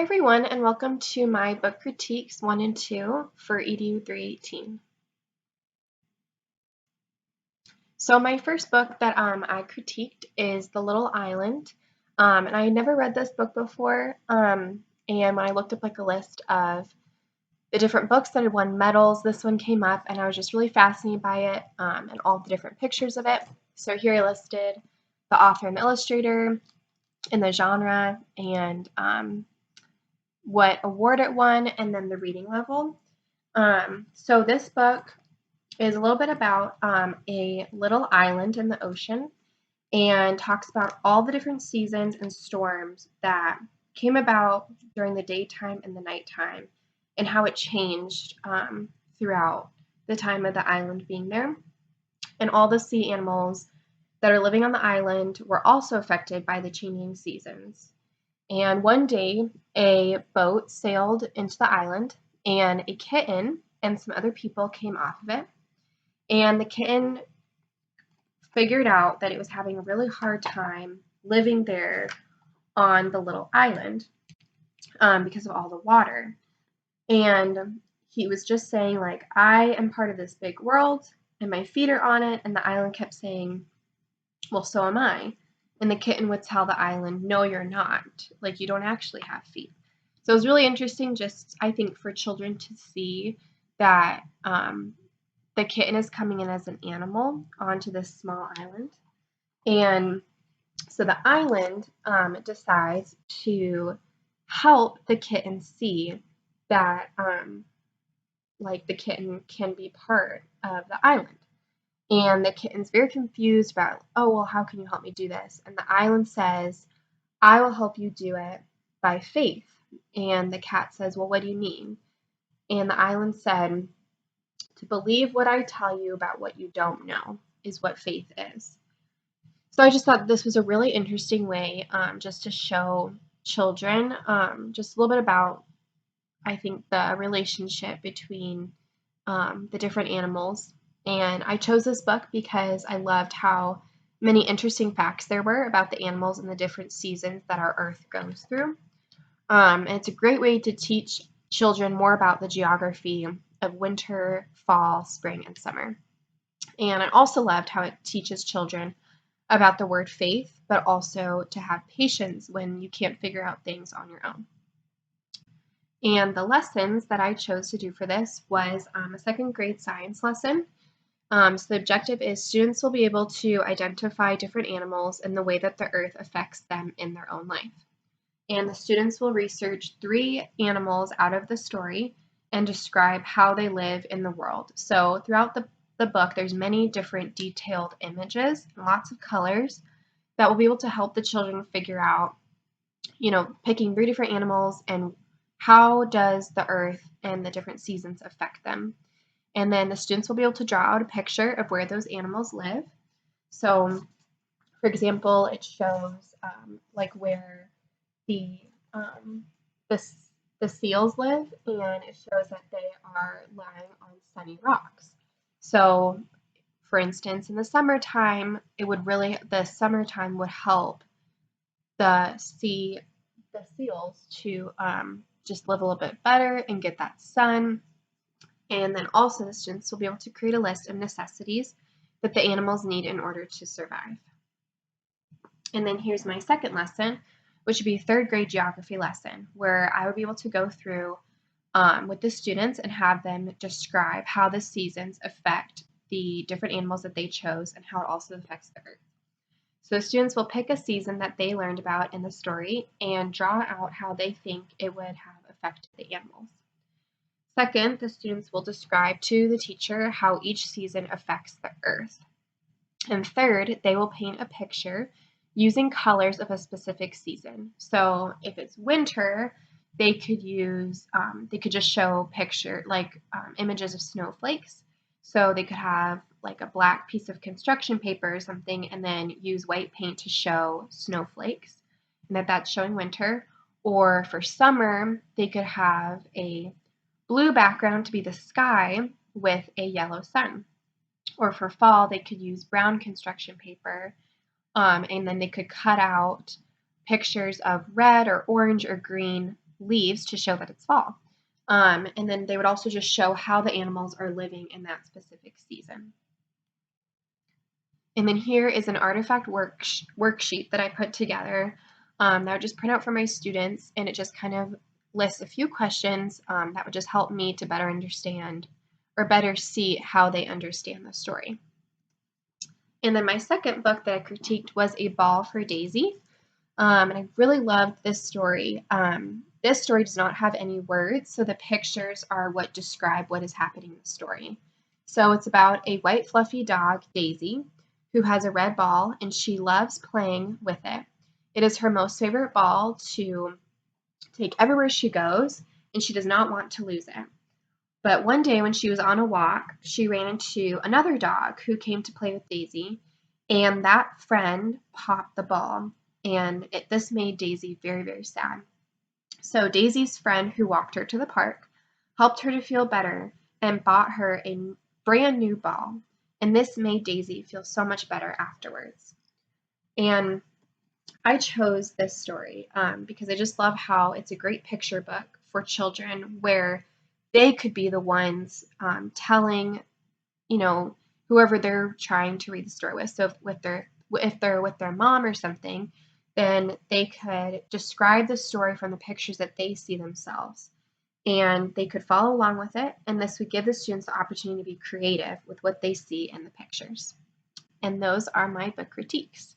everyone, and welcome to my book critiques 1 and 2 for EDU 318. So my first book that I critiqued is The Little Island, and I had never read this book before, and when I looked up a list of the different books that had won medals, this one came up, and I was just really fascinated by it and all the different pictures of it. So here I listed the author and the illustrator, and the genre, and what award it won, and then the reading level. So this book is a little bit about a little island in the ocean and talks about all the different seasons and storms that came about during the daytime and the nighttime and how it changed throughout the time of the island being there. And all the sea animals that are living on the island were also affected by the changing seasons. And one day, a boat sailed into the island, and a kitten and some other people came off of it. And the kitten figured out that it was having a really hard time living there on the little island because of all the water. And he was just saying, I am part of this big world, and my feet are on it. And the island kept saying, well, so am I. And the kitten would tell the island, no, you're not. You don't actually have feet. So it was really interesting, just I think, for children to see that the kitten is coming in as an animal onto this small island. And so the island decides to help the kitten see that the kitten can be part of the island. And the kitten's very confused about, oh, well, how can you help me do this? And the island says, I will help you do it by faith. And the cat says, well, what do you mean? And the island said, to believe what I tell you about what you don't know is what faith is. So I just thought this was a really interesting way just to show children just a little bit about, I think, the relationship between the different animals. And I chose this book because I loved how many interesting facts there were about the animals and the different seasons that our Earth goes through. And it's a great way to teach children more about the geography of winter, fall, spring, and summer. And I also loved how it teaches children about the word faith, but also to have patience when you can't figure out things on your own. And the lessons that I chose to do for this was a second grade science lesson. So the objective is students will be able to identify different animals and the way that the earth affects them in their own life. And the students will research 3 animals out of the story and describe how they live in the world. So throughout the book, there's many different detailed images and lots of colors that will be able to help the children figure out, picking 3 different animals and how does the earth and the different seasons affect them. And then the students will be able to draw out a picture of where those animals live. So, for example, it shows where the seals live, and it shows that they are lying on sunny rocks. So, for instance, in the summertime, the summertime would help the seals to just live a little bit better and get that sun. And then also the students will be able to create a list of necessities that the animals need in order to survive. And then here's my second lesson, which would be a third grade geography lesson, where I would be able to go through with the students and have them describe how the seasons affect the different animals that they chose and how it also affects the earth. So students will pick a season that they learned about in the story and draw out how they think it would have affected the animals. Second, the students will describe to the teacher how each season affects the earth. And third, they will paint a picture using colors of a specific season. So if it's winter, they could just show images of snowflakes. So they could have a black piece of construction paper or something and then use white paint to show snowflakes, and that's showing winter. Or for summer, they could have a blue background to be the sky with a yellow sun. Or for fall, they could use brown construction paper, and then they could cut out pictures of red or orange or green leaves to show that it's fall. And then they would also just show how the animals are living in that specific season. And then here is an artifact worksheet that I put together that I would just print out for my students, and it just kind of lists a few questions that would just help me to better understand or better see how they understand the story. And then my second book that I critiqued was A Ball for Daisy. And I really loved this story. This story does not have any words, so the pictures are what describe what is happening in the story. So it's about a white fluffy dog, Daisy, who has a red ball and she loves playing with it. It is her most favorite ball to take everywhere she goes, and she does not want to lose it. But one day when she was on a walk, she ran into another dog who came to play with Daisy, and that friend popped the ball, and this made Daisy very, very sad. So Daisy's friend who walked her to the park helped her to feel better and bought her a brand new ball, and this made Daisy feel so much better afterwards. And I chose this story because I just love how it's a great picture book for children where they could be the ones telling, whoever they're trying to read the story with. So if they're with their mom or something, then they could describe the story from the pictures that they see themselves. And they could follow along with it, and this would give the students the opportunity to be creative with what they see in the pictures. And those are my book critiques.